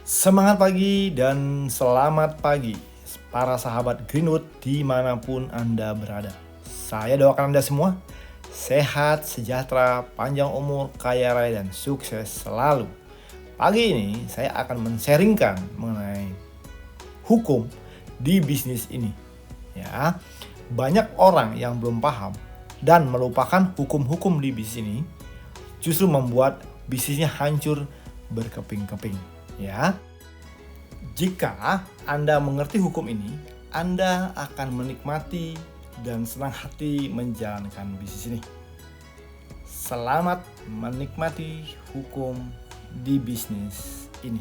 Semangat pagi dan selamat pagi para sahabat Greenwood dimanapun Anda berada. Saya doakan Anda semua sehat, sejahtera, panjang umur, kaya raya, dan sukses selalu. Pagi ini saya akan men-sharingkan mengenai hukum di bisnis ini. Ya, banyak orang yang belum paham dan melupakan hukum-hukum di bisnis ini justru membuat bisnisnya hancur berkeping-keping. Ya, jika Anda mengerti hukum ini, Anda akan menikmati dan senang hati menjalankan bisnis ini. Selamat menikmati hukum di bisnis ini.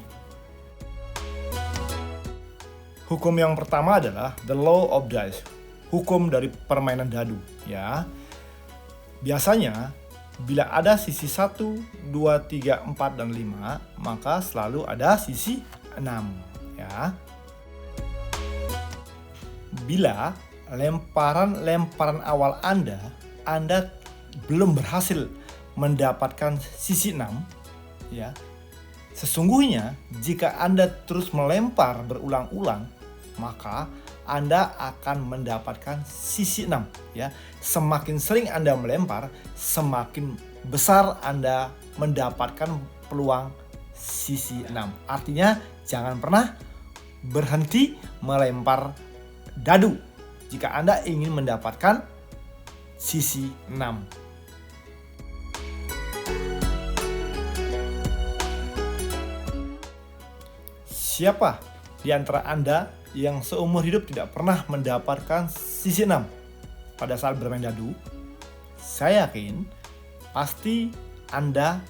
Hukum yang pertama adalah the law of dice, hukum dari permainan dadu. Ya, biasanya bila ada sisi 1, 2, 3, 4, dan 5, maka selalu ada sisi 6. Ya. Bila lemparan awal Anda belum berhasil mendapatkan sisi 6, ya. Sesungguhnya jika Anda terus melempar berulang-ulang, maka Anda akan mendapatkan sisi 6, ya. Semakin sering Anda melempar, semakin besar Anda mendapatkan peluang sisi 6. Artinya jangan pernah berhenti melempar dadu jika Anda ingin mendapatkan sisi 6. Siapa di antara Anda yang seumur hidup tidak pernah mendapatkan sisi 6 pada saat bermain dadu? Saya yakin pasti Anda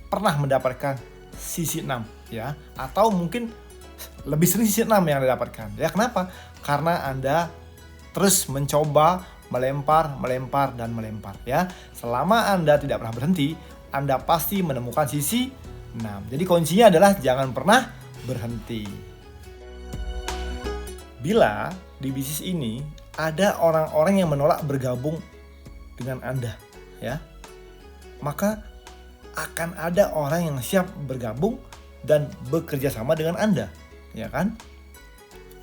pernah mendapatkan sisi 6, ya, atau mungkin lebih sering sisi 6 yang Anda dapatkan. Ya, kenapa? Karena Anda terus mencoba melempar, ya. Selama Anda tidak pernah berhenti, Anda pasti menemukan sisi 6. Jadi kuncinya adalah jangan pernah berhenti. Bila di bisnis ini ada orang-orang yang menolak bergabung dengan Anda, ya, maka akan ada orang yang siap bergabung dan bekerja sama dengan Anda, ya kan?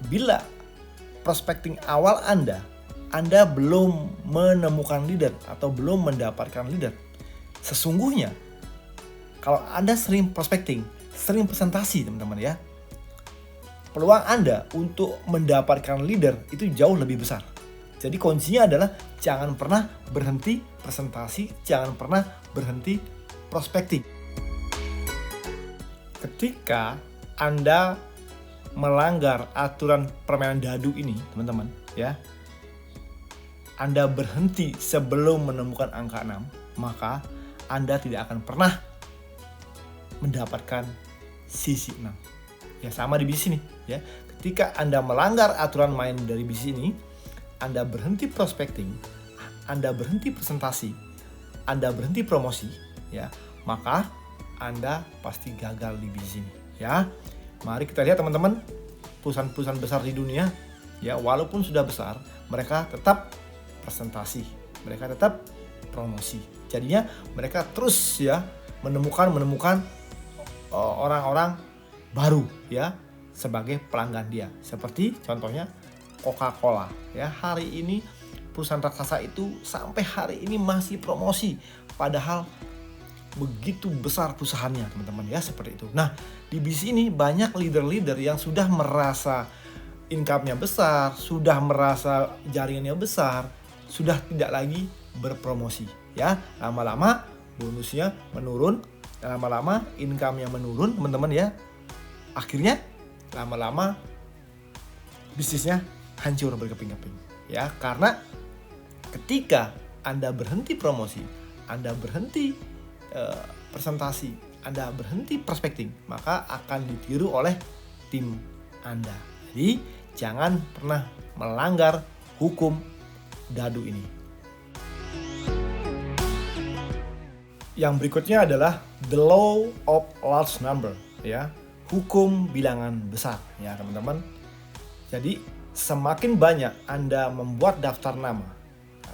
Bila prospecting awal Anda belum menemukan leader atau belum mendapatkan leader, sesungguhnya kalau Anda sering prospecting, sering presentasi, teman-teman, ya, peluang Anda untuk mendapatkan leader itu jauh lebih besar. Jadi kuncinya adalah jangan pernah berhenti presentasi, jangan pernah berhenti prospecting. Ketika Anda melanggar aturan permainan dadu ini, teman-teman, ya, Anda berhenti sebelum menemukan angka 6, maka Anda tidak akan pernah mendapatkan sisi 6. Ya, sama di bisnis ini, ya. Ketika Anda melanggar aturan main dari bisnis ini, Anda berhenti prospecting, Anda berhenti presentasi, Anda berhenti promosi, ya, maka Anda pasti gagal di bisnis ini, ya. Mari kita lihat, teman-teman, perusahaan-perusahaan besar di dunia, ya, walaupun sudah besar, mereka tetap presentasi, mereka tetap promosi. Jadinya mereka terus, ya, menemukan orang-orang baru, ya, sebagai pelanggan dia. Seperti contohnya Coca-Cola, ya. Hari ini perusahaan raksasa itu sampai hari ini masih promosi, padahal begitu besar perusahaannya, teman-teman, ya, seperti itu. Nah, di bisnis ini banyak leader-leader yang sudah merasa income-nya besar, sudah merasa jaringannya besar, sudah tidak lagi berpromosi, ya. Lama-lama bonusnya menurun, lama-lama income-nya menurun, teman-teman, ya. Akhirnya lama-lama bisnisnya hancur berkeping-keping, ya. Karena ketika Anda berhenti promosi, Anda berhenti presentasi, Anda berhenti prospecting, maka akan ditiru oleh tim Anda. Jadi jangan pernah melanggar hukum dadu ini. Yang berikutnya adalah the law of large number, ya, hukum bilangan besar, ya, teman-teman. Jadi semakin banyak Anda membuat daftar nama,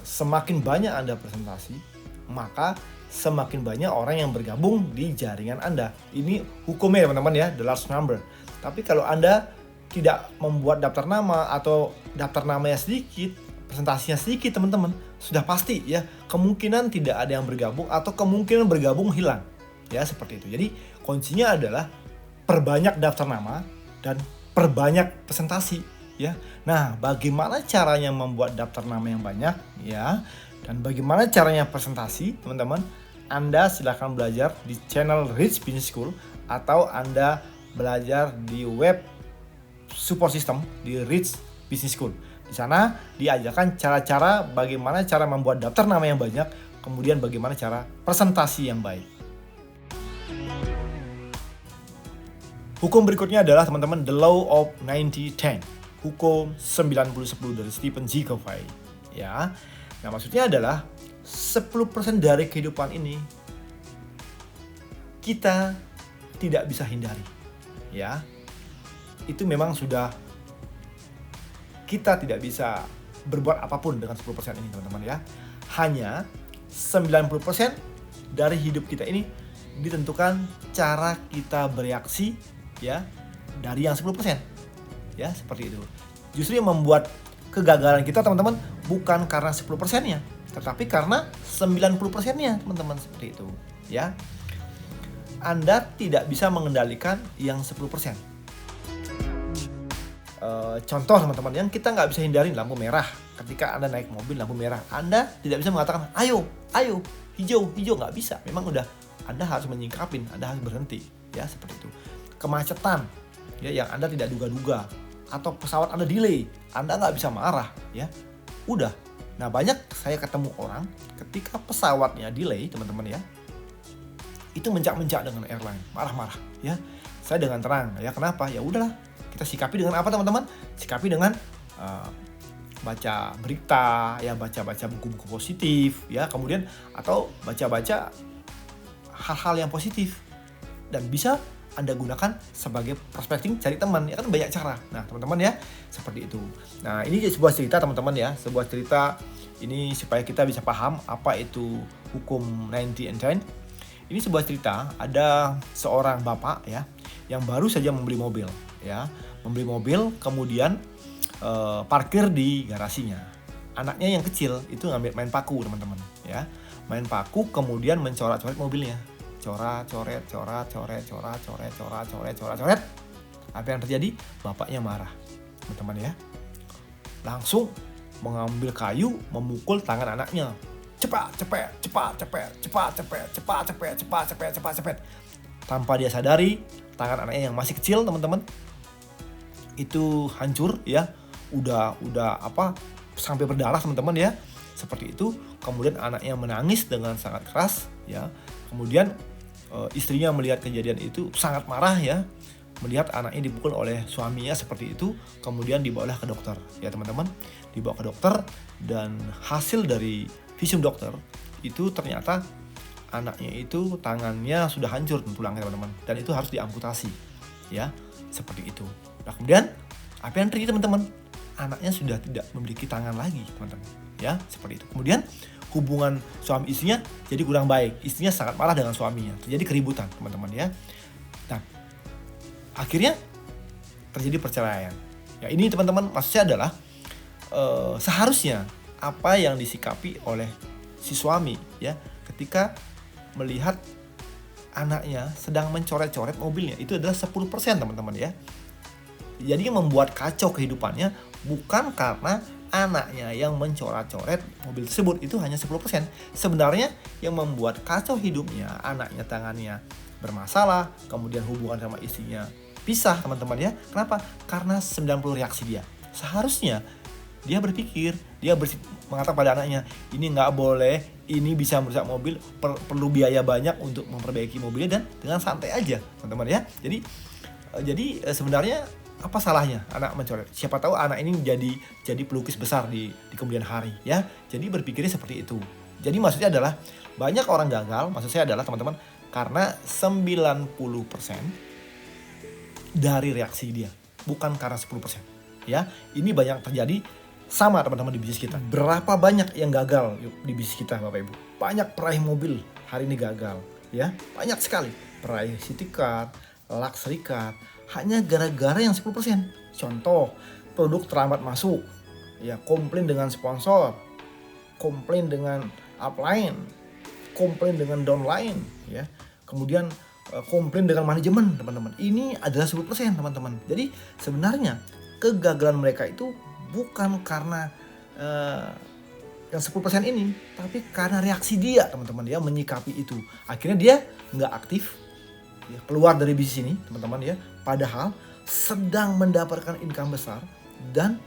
semakin banyak Anda presentasi, maka semakin banyak orang yang bergabung di jaringan Anda. Ini hukumnya teman-teman ya, the large number. Tapi kalau Anda tidak membuat daftar nama atau daftar namanya sedikit, presentasinya sedikit teman-teman, sudah pasti ya kemungkinan tidak ada yang bergabung atau kemungkinan bergabung hilang. Ya seperti itu. Jadi kuncinya adalah perbanyak daftar nama dan perbanyak presentasi ya. Nah, bagaimana caranya membuat daftar nama yang banyak ya? Dan bagaimana caranya presentasi, teman-teman? Anda silakan belajar di channel Rich Business School atau Anda belajar di web support system di Rich Business School. Di sana diajarkan cara-cara bagaimana cara membuat daftar nama yang banyak, kemudian bagaimana cara presentasi yang baik. Hukum berikutnya adalah teman-teman the law of 90-10. Hukum 90-10 dari Stephen G. Covey. Ya. Nah, maksudnya adalah 10% dari kehidupan ini kita tidak bisa hindari. Ya. Itu memang sudah kita tidak bisa berbuat apapun dengan 10% ini, teman-teman ya. Hanya 90% dari hidup kita ini ditentukan cara kita bereaksi ya dari yang 10%. Ya, seperti itu. Justru yang membuat kegagalan kita, teman-teman, bukan karena 10%-nya, tetapi karena 90%-nya, teman-teman, seperti itu, ya. Anda tidak bisa mengendalikan yang 10%. Contoh, teman-teman, yang kita nggak bisa hindari lampu merah. Ketika Anda naik mobil lampu merah, Anda tidak bisa mengatakan, ayo, hijau, nggak bisa. Memang udah, Anda harus menyingkapin, Anda harus berhenti, ya, seperti itu. Kemacetan, ya, yang Anda tidak duga-duga, atau pesawat Anda delay, Anda nggak bisa marah, ya, udah. Nah, banyak saya ketemu orang ketika pesawatnya delay, teman-teman ya, itu mencak-mencak dengan airline, marah-marah, ya. Saya dengan tenang, ya, kenapa? Ya udahlah, kita sikapi dengan apa, teman-teman? Sikapi dengan baca berita, ya, baca-baca buku-buku positif, ya, kemudian atau baca-baca hal-hal yang positif dan bisa Anda gunakan sebagai prospecting, cari teman, ya kan banyak cara. Nah, teman-teman ya, seperti itu. Nah, ini sebuah cerita, teman-teman ya, sebuah cerita ini supaya kita bisa paham apa itu hukum 90 and 10. Ini sebuah cerita, ada seorang bapak ya yang baru saja membeli mobil, ya, membeli mobil kemudian parkir di garasinya. Anaknya yang kecil itu ngambil main paku, teman-teman, ya, main paku kemudian mencoret-coret mobilnya. Coret. Apa yang terjadi? Bapaknya marah, teman-teman ya. Langsung mengambil kayu, memukul tangan anaknya. Cepat. Tanpa dia sadari, tangan anaknya yang masih kecil, teman-teman, itu hancur ya. Udah sampai berdarah, teman-teman ya. Seperti itu. Kemudian anaknya menangis dengan sangat keras ya. Kemudian istrinya melihat kejadian itu sangat marah ya, melihat anaknya dipukul oleh suaminya seperti itu. Kemudian dibawalah ke dokter ya, teman-teman, dibawa ke dokter dan hasil dari visum dokter itu ternyata anaknya itu tangannya sudah hancur tulangnya, teman-teman, dan itu harus diamputasi ya, seperti itu. Nah, kemudian apa yang terjadi, teman-teman? Anaknya sudah tidak memiliki tangan lagi, teman-teman ya, seperti itu. Kemudian hubungan suami istrinya jadi kurang baik. Istrinya sangat marah dengan suaminya. Terjadi keributan, teman-teman ya. Nah, akhirnya terjadi perceraian. Ya, ini, teman-teman, maksudnya adalah seharusnya apa yang disikapi oleh si suami ya ketika melihat anaknya sedang mencoret-coret mobilnya, itu adalah 10%, teman-teman ya. Jadi yang membuat kacau kehidupannya bukan karena anaknya yang mencoret-coret mobil tersebut, itu hanya 10%. Sebenarnya yang membuat kacau hidupnya, anaknya tangannya bermasalah, kemudian hubungan sama istrinya pisah, teman-teman ya. Kenapa? Karena 90 reaksi dia. Seharusnya dia berpikir, dia mengatakan pada anaknya, ini nggak boleh, ini bisa merusak mobil, perlu biaya banyak untuk memperbaiki mobilnya, dan dengan santai aja, teman-teman ya. Jadi sebenarnya apa salahnya anak mencoret? Siapa tahu anak ini jadi pelukis besar di kemudian hari ya. Jadi berpikirnya seperti itu. Jadi maksudnya adalah banyak orang gagal, maksud saya adalah, teman-teman, karena 90% dari reaksi dia, bukan karena 10%. Ya, ini banyak terjadi sama, teman-teman, di bisnis kita. Berapa banyak yang gagal di bisnis kita, Bapak Ibu? Banyak peraih mobil hari ini gagal, ya. Banyak sekali peraih city card, luxury card hanya gara-gara yang 10%. Contoh, produk terlambat masuk, ya, komplain dengan sponsor, komplain dengan upline, komplain dengan downline, ya. Kemudian komplain dengan manajemen, teman-teman. Ini adalah 10%, teman-teman. Jadi sebenarnya kegagalan mereka itu bukan karena yang 10% ini, tapi karena reaksi dia, teman-teman, ya, menyikapi itu. Akhirnya dia nggak aktif, ya, keluar dari bisnis ini, teman-teman, ya. Padahal sedang mendapatkan income besar dan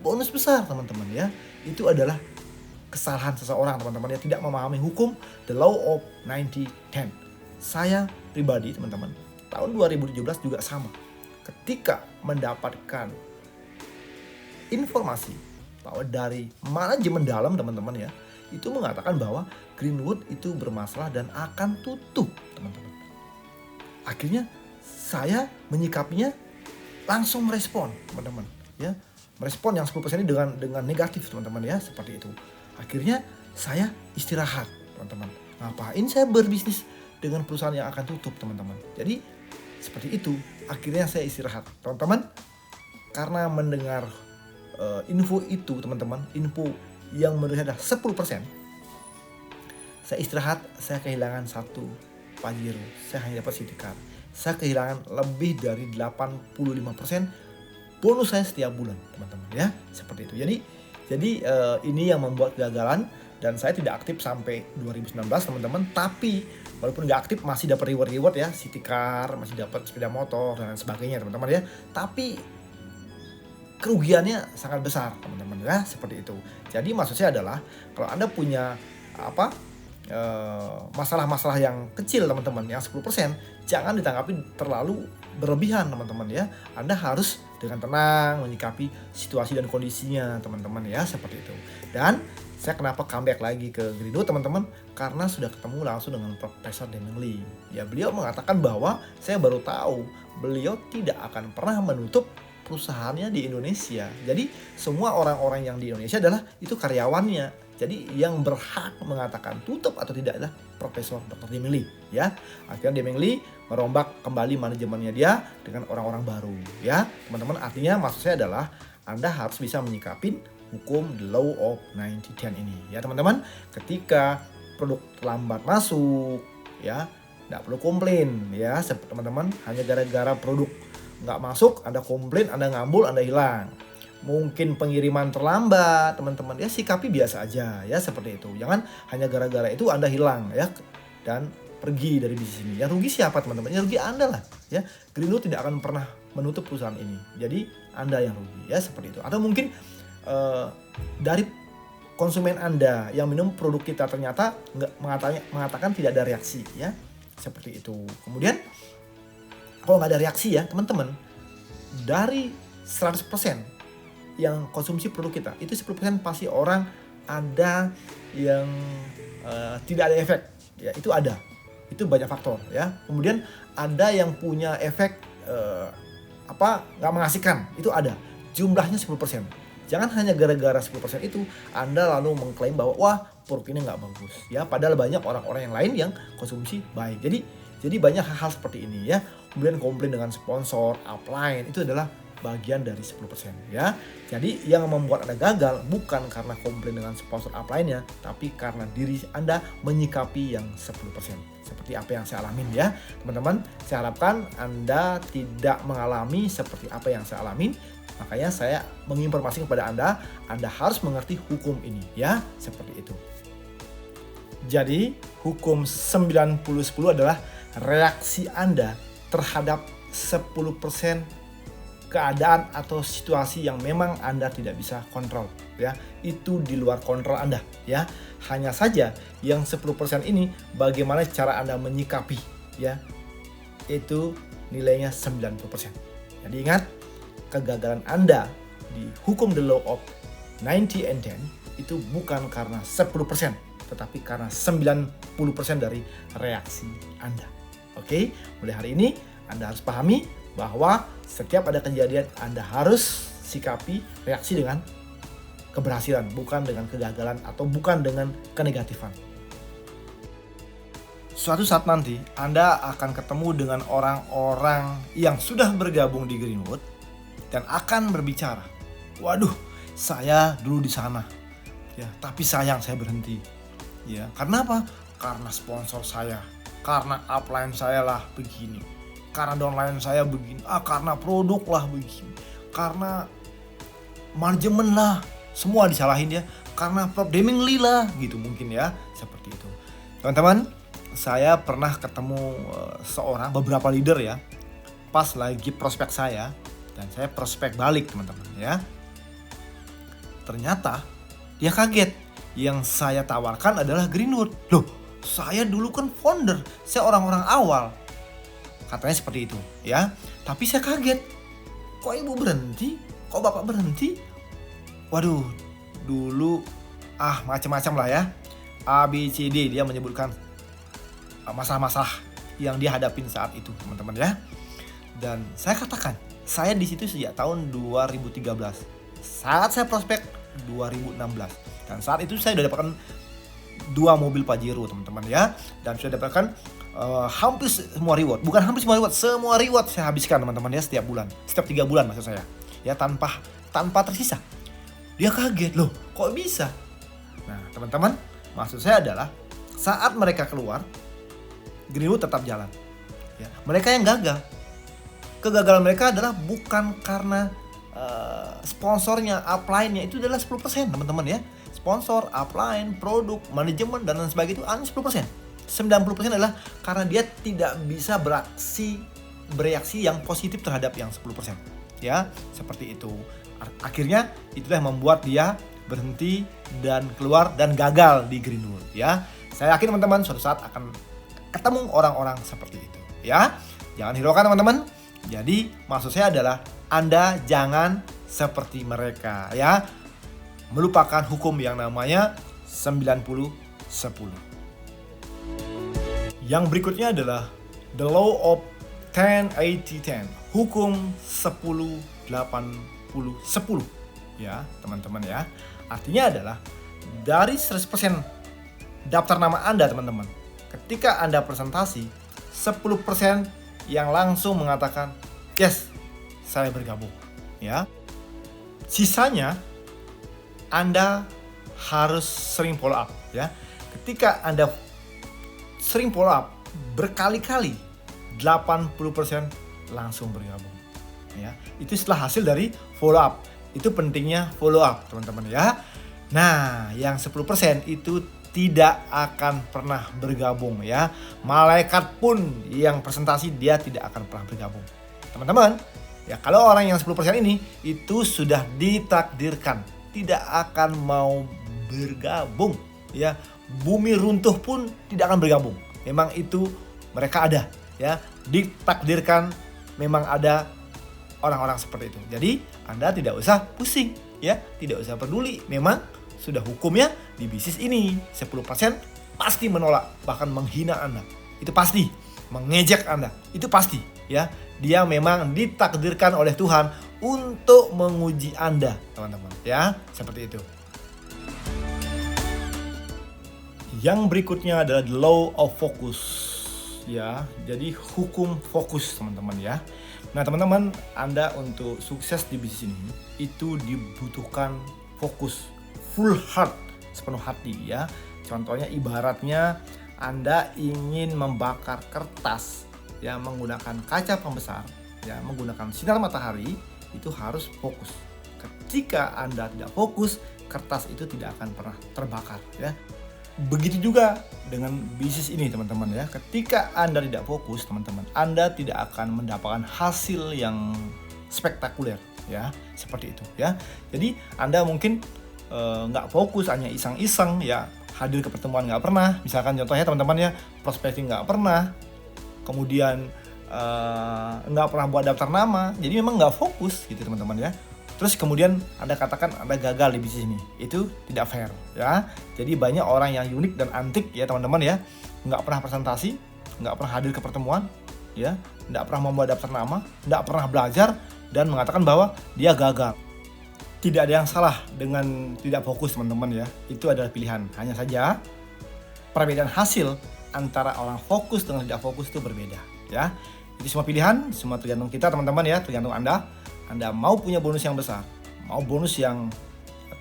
bonus besar, teman-teman, ya. Itu adalah kesalahan seseorang, teman-teman, ya, tidak memahami hukum the law of 90-10. Saya pribadi, teman-teman, tahun 2017 juga sama. Ketika mendapatkan informasi bahwa dari manajemen dalam, teman-teman, ya, itu mengatakan bahwa Greenwood itu bermasalah dan akan tutup, teman-teman. Akhirnya saya menyikapinya langsung merespon, teman-teman, ya. Merespon yang 10% ini dengan negatif, teman-teman, ya, seperti itu. Akhirnya saya istirahat, teman-teman. Ngapain saya berbisnis dengan perusahaan yang akan tutup, teman-teman? Jadi seperti itu. Akhirnya saya istirahat, teman-teman. Karena mendengar info itu, teman-teman, info yang menurut saya adalah 10%. Saya istirahat, saya kehilangan 1 Pajero. Saya hanya dapat city card. Saya kehilangan lebih dari 85% bonus saya setiap bulan, teman-teman, ya. Seperti itu. Jadi ini yang membuat kegagalan, dan saya tidak aktif sampai 2019, teman-teman. Tapi walaupun nggak aktif masih dapat reward, ya, city car, masih dapat sepeda motor dan sebagainya, teman-teman, ya. Tapi kerugiannya sangat besar, teman-teman, ya, seperti itu. Jadi maksud saya adalah kalau Anda punya masalah-masalah yang kecil, teman-teman, yang 10%, jangan ditanggapi terlalu berlebihan, teman-teman, ya. Anda harus dengan tenang menyikapi situasi dan kondisinya, teman-teman, ya, seperti itu. Dan saya kenapa comeback lagi ke Greenwood, teman-teman, karena sudah ketemu langsung dengan Profesor Deming Lee. Ya, beliau mengatakan bahwa saya baru tahu beliau tidak akan pernah menutup perusahaannya di Indonesia. Jadi semua orang-orang yang di Indonesia adalah itu karyawannya. Jadi yang berhak mengatakan tutup atau tidak adalah Profesor Dr. Deming Lee, ya. Akhirnya Deming Lee merombak kembali manajemennya dia dengan orang-orang baru, ya. Teman-teman, artinya maksud saya adalah Anda harus bisa menyikapi hukum the law of 90-10 ini, ya, teman-teman. Ketika produk terlambat masuk, ya, tidak perlu komplain, ya, teman-teman. Hanya gara-gara produk nggak masuk, Anda komplain, Anda ngambul, Anda hilang. Mungkin pengiriman terlambat, teman-teman, ya, sikapi biasa aja, ya, seperti itu. Jangan hanya gara-gara itu Anda hilang, ya, dan pergi dari bisnis ini. Yang rugi siapa, teman-teman? Yang rugi Anda lah, ya. Greenwood tidak akan pernah menutup perusahaan ini. Jadi Anda yang rugi, ya, seperti itu. Atau mungkin dari konsumen Anda yang minum produk kita ternyata mengatakan tidak ada reaksi, ya, seperti itu. Kemudian kalau nggak ada reaksi, ya, teman-teman, dari 100% yang konsumsi produk kita, itu 10% pasti orang ada yang tidak ada efek, ya, itu ada. Itu banyak faktor, ya. Kemudian ada yang punya efek nggak mengasihkan, itu ada. Jumlahnya 10%. Jangan hanya gara-gara 10% itu Anda lalu mengklaim bahwa wah, produk ini nggak bagus, ya. Padahal banyak orang-orang yang lain yang konsumsi baik. Jadi banyak hal-hal seperti ini, ya. Kemudian komplain dengan sponsor, upline, itu adalah bagian dari 10%, ya. Jadi yang membuat Anda gagal bukan karena komplain dengan sponsor upline-nya, tapi karena diri Anda menyikapi yang 10%. Seperti apa yang saya alamin, ya. Teman-teman, saya harapkan Anda tidak mengalami seperti apa yang saya alamin. Makanya saya menginformasikan kepada Anda harus mengerti hukum ini, ya. Seperti itu. Jadi hukum 90-10 adalah reaksi Anda terhadap 10% keadaan atau situasi yang memang Anda tidak bisa kontrol, ya. Itu di luar kontrol Anda, ya. Hanya saja yang 10% ini bagaimana cara Anda menyikapi, ya. Itu nilainya 90%. Jadi ingat, kegagalan Anda di hukum the law of 90 and 10 itu bukan karena 10%, tetapi karena 90% dari reaksi Anda. Oke, mulai hari ini Anda harus pahami bahwa setiap ada kejadian Anda harus sikapi reaksi dengan keberhasilan, bukan dengan kegagalan atau bukan dengan kenegatifan. Suatu saat nanti Anda akan ketemu dengan orang-orang yang sudah bergabung di Greenwood dan akan berbicara, waduh, saya dulu di sana, ya, tapi sayang saya berhenti. Ya, karena apa? Karena sponsor saya, karena upline saya lah begini, karena downline saya begini, karena produk lah begini, karena manajemen lah, semua disalahin ya, karena Demingli lah, gitu mungkin ya, seperti itu. Teman-teman, saya pernah ketemu beberapa leader ya, pas lagi prospek saya, dan saya prospek balik teman-teman ya. Ternyata dia kaget, yang saya tawarkan adalah Greenwood. Loh, saya dulu kan founder, saya orang-orang awal, katanya seperti itu ya. Tapi saya kaget, kok ibu berhenti, kok bapak berhenti? Waduh, dulu macam-macam lah ya, ABCD dia menyebutkan masalah-masalah yang dia hadapin saat itu teman-teman ya. Dan saya katakan, saya di situ sejak tahun 2013. Saat saya prospek 2016. Dan saat itu saya sudah dapatkan 2 mobil Pajero teman-teman ya. Dan sudah dapatkan hampir semua reward. Bukan hampir semua reward, semua reward saya habiskan teman-teman ya, setiap bulan. Setiap 3 bulan maksud saya. Ya, tanpa tersisa. Dia kaget, loh kok bisa? Nah teman-teman, maksud saya adalah saat mereka keluar, Greenwood tetap jalan. Ya, mereka yang gagal. Kegagalan mereka adalah bukan karena sponsornya, upline-nya itu adalah 10% teman-teman ya. Sponsor, upline, produk, manajemen dan lain sebagainya itu hanya 10%. 90% adalah karena dia tidak bisa bereaksi yang positif terhadap yang 10%. Ya, seperti itu. Akhirnya itulah yang membuat dia berhenti dan keluar dan gagal di Greenwood ya. Saya yakin teman-teman suatu saat akan ketemu orang-orang seperti itu ya. Jangan hiraukan teman-teman. Jadi maksud saya adalah Anda jangan seperti mereka ya. Melupakan hukum yang namanya 90-10. Yang berikutnya adalah the law of 10-80-10. Hukum 10-80-10 ya teman-teman ya. Artinya adalah dari 100% daftar nama Anda teman-teman, ketika Anda presentasi, 10% yang langsung mengatakan, yes, saya bergabung. Ya, sisanya Anda harus sering follow up. Ya, ketika Anda sering follow up berkali-kali, 80% langsung bergabung. Ya, itu setelah hasil dari follow up. Itu pentingnya follow up teman-teman ya. Nah, yang 10% itu tidak akan pernah bergabung ya. Malaikat pun yang presentasi dia tidak akan pernah bergabung. Teman-teman, ya kalau orang yang 10% ini itu sudah ditakdirkan tidak akan mau bergabung ya. Bumi runtuh pun tidak akan bergabung. Memang itu mereka ada ya. Ditakdirkan memang ada orang-orang seperti itu. Jadi Anda tidak usah pusing ya, tidak usah peduli. Memang sudah hukumnya di bisnis ini 10% pasti menolak, bahkan menghina Anda. Itu pasti, mengejek Anda. Itu pasti ya. Dia memang ditakdirkan oleh Tuhan untuk menguji Anda, teman-teman ya. Seperti itu. Yang berikutnya adalah the law of focus ya. Jadi hukum fokus teman-teman ya. Nah teman-teman, Anda untuk sukses di bisnis ini itu dibutuhkan fokus, full heart, sepenuh hati ya. Contohnya ibaratnya Anda ingin membakar kertas ya menggunakan kaca pembesar ya, menggunakan sinar matahari, itu harus fokus. Ketika Anda tidak fokus, kertas itu tidak akan pernah terbakar ya. Begitu juga dengan bisnis ini teman-teman ya. Ketika Anda tidak fokus teman-teman, Anda tidak akan mendapatkan hasil yang spektakuler ya, seperti itu ya. Jadi Anda mungkin nggak fokus, hanya iseng-iseng ya, hadir ke pertemuan nggak pernah, misalkan contohnya teman-teman ya, prospecting nggak pernah, kemudian nggak pernah buat daftar nama, jadi memang nggak fokus gitu teman-teman ya. Terus kemudian Anda katakan Anda gagal di bisnis ini, itu tidak fair ya. Jadi banyak orang yang unik dan antik ya teman-teman ya, nggak pernah presentasi, nggak pernah hadir ke pertemuan ya, nggak pernah membuat daftar nama, nggak pernah belajar dan mengatakan bahwa dia gagal. Tidak ada yang salah dengan tidak fokus teman-teman ya, itu adalah pilihan. Hanya saja perbedaan hasil antara orang fokus dengan tidak fokus itu berbeda, ya. Jadi semua pilihan, semua tergantung kita teman-teman ya, tergantung Anda. Anda mau punya bonus yang besar, mau bonus yang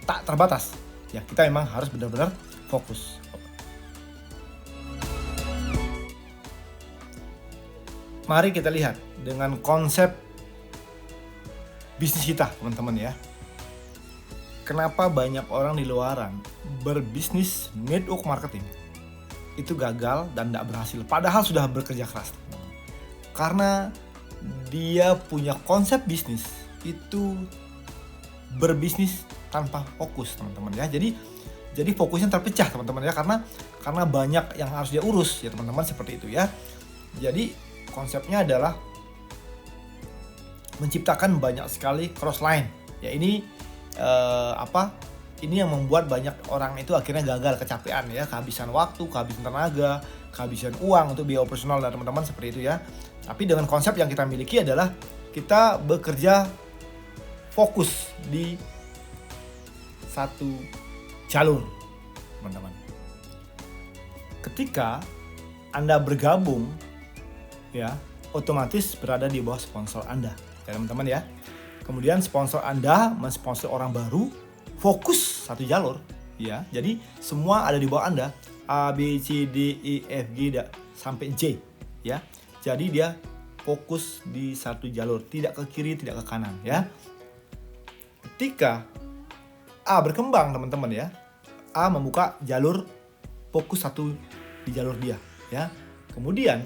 tak terbatas, ya kita memang harus benar-benar fokus. Mari kita lihat dengan konsep bisnis kita teman-teman ya. Kenapa banyak orang di luaran berbisnis network marketing itu gagal dan tidak berhasil, padahal sudah bekerja keras. Karena dia punya konsep bisnis itu berbisnis tanpa fokus teman-teman ya. Jadi fokusnya terpecah teman-teman ya, karena banyak yang harus dia urus ya teman-teman, seperti itu ya. Jadi konsepnya adalah menciptakan banyak sekali cross line. Ya ini ini yang membuat banyak orang itu akhirnya gagal, kecapean ya, kehabisan waktu, kehabisan tenaga, kehabisan uang untuk biaya operasional dan teman-teman, seperti itu ya. Tapi dengan konsep yang kita miliki adalah kita bekerja fokus di satu jalur, teman-teman. Ketika Anda bergabung ya, otomatis berada di bawah sponsor Anda, ya teman-teman ya. Kemudian sponsor Anda mensponsor orang baru, fokus satu jalur ya. Jadi semua ada di bawah Anda, A, B, C, D, E, F, G sampai J ya. Jadi dia fokus di satu jalur, tidak ke kiri, tidak ke kanan ya. Ketika A berkembang teman-teman ya, A membuka jalur fokus satu di jalur dia ya. Kemudian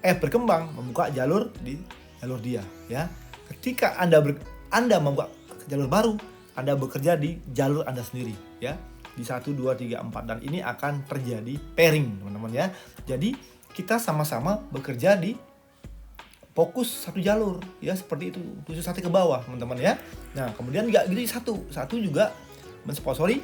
F berkembang membuka jalur di jalur dia ya. Ketika Anda membuka jalur baru, Anda bekerja di jalur Anda sendiri ya. Di 1, 2, 3, 4 dan ini akan terjadi pairing teman-teman ya. Jadi kita sama-sama bekerja di fokus satu jalur ya, seperti itu, tujuh satu ke bawah teman-teman ya. Nah kemudian nggak gitu, satu juga mensponsori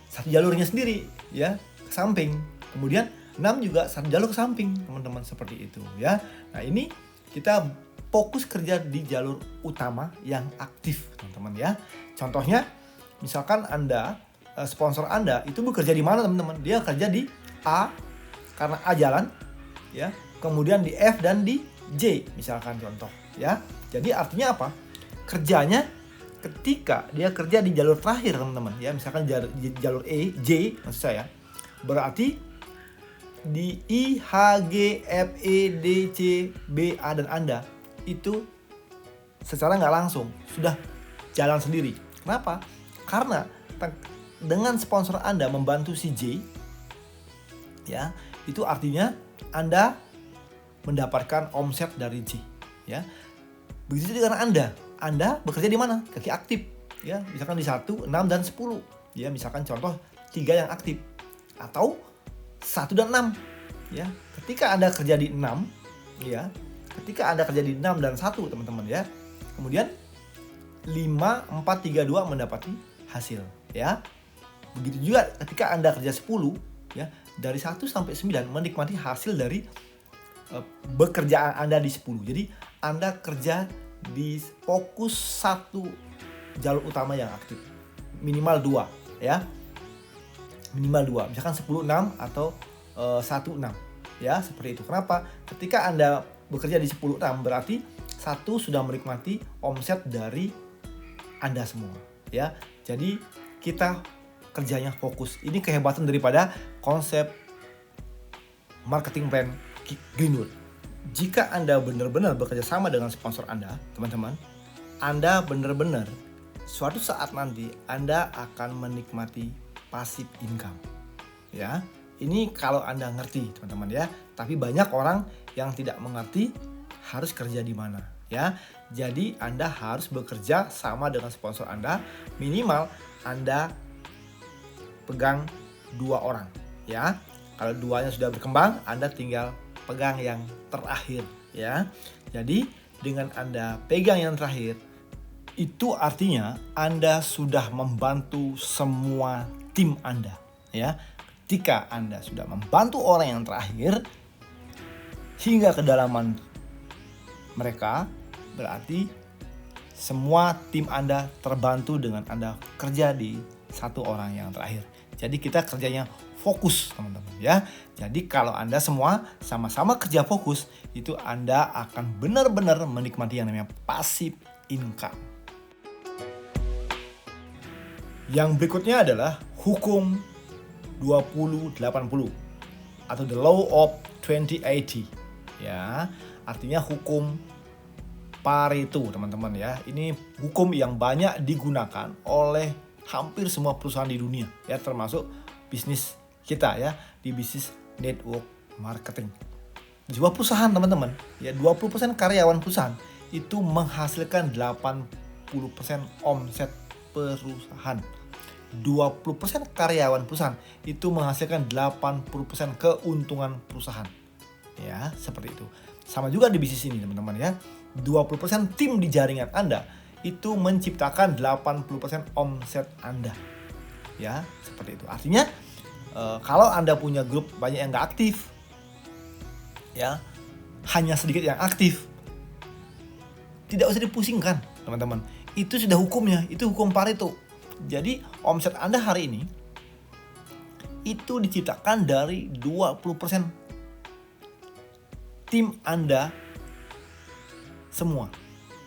satu jalurnya sendiri ya, ke samping. Kemudian 6 juga satu jalur ke samping teman-teman, seperti itu ya. Nah ini kita fokus kerja di jalur utama yang aktif teman-teman ya. Contohnya misalkan Anda, sponsor Anda itu bekerja di mana teman-teman? Dia kerja di A karena A jalan ya. Kemudian di F dan di J misalkan contoh ya. Jadi artinya apa? Kerjanya ketika dia kerja di jalur terakhir teman-teman ya, misalkan jalur E, J maksud saya, berarti di I, H, G, F, E, D, C, B, A dan Anda itu secara nggak langsung sudah jalan sendiri. Kenapa? Karena dengan sponsor Anda membantu si J ya, itu artinya Anda mendapatkan omset dari J ya. Begitu dengan Anda bekerja di mana? Kaki aktif ya, misalkan di 1, 6 dan 10 ya, misalkan contoh 3 yang aktif atau 1 dan 6 ya. Ketika Anda kerja di 6 ya, ketika Anda kerja di 6 dan 1 teman-teman ya, kemudian 5, 4, 3, 2 mendapati hasil ya. Begitu juga ketika Anda kerja 10 ya, dari 1 sampai 9 menikmati hasil dari bekerjaan Anda di 10. Jadi Anda kerja di fokus satu jalur utama yang aktif, minimal 2 ya, minimal 2, misalkan 10, 6 atau 1, 6 ya, seperti itu. Kenapa? Ketika Anda bekerja di 10, 6 berarti 1 sudah menikmati omset dari Anda semua ya. Jadi kita kerjanya fokus. Ini kehebatan daripada konsep marketing plan Greenwood. Jika Anda benar-benar bekerja sama dengan sponsor Anda, teman-teman, Anda benar-benar suatu saat nanti Anda akan menikmati passive income. Ya, ini kalau Anda ngerti, teman-teman ya. Tapi banyak orang yang tidak mengerti harus kerja di mana, ya. Jadi Anda harus bekerja sama dengan sponsor Anda, minimal Anda pegang 2 orang, ya. Kalau 2-nya sudah berkembang, Anda tinggal pegang yang terakhir ya. Jadi dengan Anda pegang yang terakhir, itu artinya Anda sudah membantu semua tim Anda ya. Ketika Anda sudah membantu orang yang terakhir hingga kedalaman mereka, berarti semua tim Anda terbantu dengan Anda kerja di satu orang yang terakhir. Jadi kita kerjanya fokus teman-teman ya. Jadi kalau Anda semua sama-sama kerja fokus, itu Anda akan benar-benar menikmati yang namanya passive income. Yang berikutnya adalah hukum 20-80 atau the law of 20-80 ya. Artinya hukum Pareto teman-teman ya. Ini hukum yang banyak digunakan oleh hampir semua perusahaan di dunia ya, termasuk bisnis kita ya, di bisnis network marketing. Di sebuah perusahaan teman-teman ya, 20% karyawan perusahaan itu menghasilkan 80% omset perusahaan. 20% karyawan perusahaan itu menghasilkan 80% keuntungan perusahaan. Ya, seperti itu. Sama juga di bisnis ini teman-teman ya. 20% tim di jaringan Anda itu menciptakan 80% omset Anda. Ya, seperti itu. Artinya kalau Anda punya grup banyak yang nggak aktif, ya, hanya sedikit yang aktif, tidak usah dipusingkan, teman-teman. Itu sudah hukumnya, itu hukum Pareto. Jadi omset Anda hari ini itu diciptakan dari 20% tim Anda semua,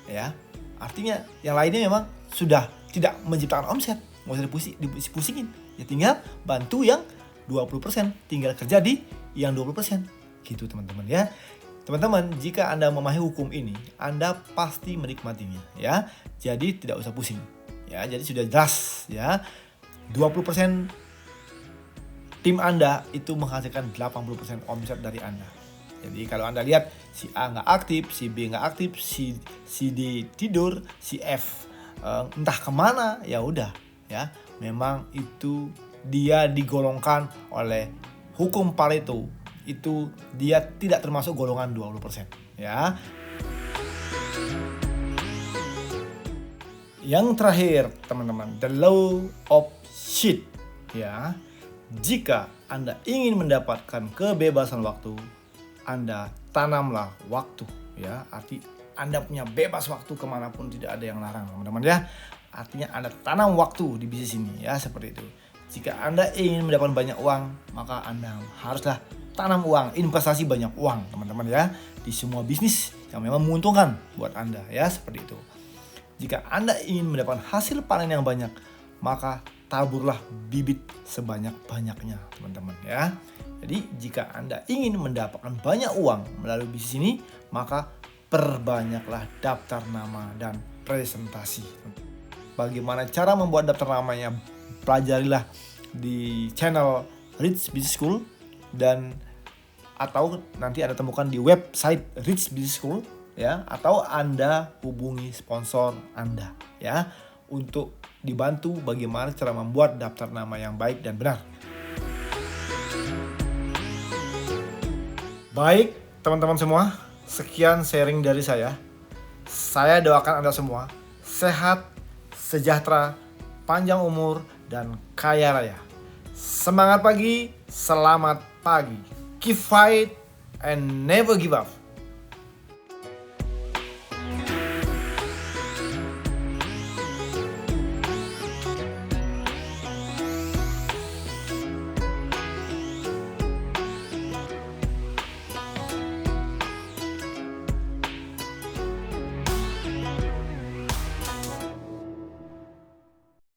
ya. Artinya yang lainnya memang sudah tidak menciptakan omset, nggak usah dipusingin. Ya tinggal bantu yang 20%, tinggal kerja di yang 20%. Gitu teman-teman ya. Teman-teman, jika Anda memahami hukum ini, Anda pasti menikmatinya ya. Jadi tidak usah pusing. Ya, jadi sudah jelas ya. 20% tim Anda itu menghasilkan 80% omset dari Anda. Jadi kalau Anda lihat si A nggak aktif, si B nggak aktif, si D tidur, si F entah kemana, ya udah ya. Memang itu dia digolongkan oleh hukum Pareto. Itu dia tidak termasuk golongan 20% ya. Yang terakhir teman-teman, the law of shift ya. Jika Anda ingin mendapatkan kebebasan waktu, Anda tanamlah waktu ya. Arti Anda punya bebas waktu kemanapun, tidak ada yang larang teman-teman ya. Artinya Anda tanam waktu di bisnis ini ya, seperti itu. Jika Anda ingin mendapatkan banyak uang, maka Anda haruslah tanam uang, investasi banyak uang teman-teman ya, di semua bisnis yang memang menguntungkan buat Anda ya, seperti itu. Jika Anda ingin mendapatkan hasil panen yang banyak, maka taburlah bibit sebanyak-banyaknya teman-teman ya. Jadi jika Anda ingin mendapatkan banyak uang melalui bisnis ini, maka perbanyaklah daftar nama dan presentasi. Bagaimana cara membuat daftar namanya? Pelajarilah di channel Rich Business School, dan atau nanti Anda temukan di website Rich Business School ya, atau Anda hubungi sponsor Anda ya, untuk dibantu bagaimana cara membuat daftar nama yang baik dan benar. Baik teman-teman semua, sekian sharing dari saya. Saya doakan Anda semua sehat, sejahtera, panjang umur, dan kaya raya. Semangat pagi, selamat pagi. Keep fight and never give up.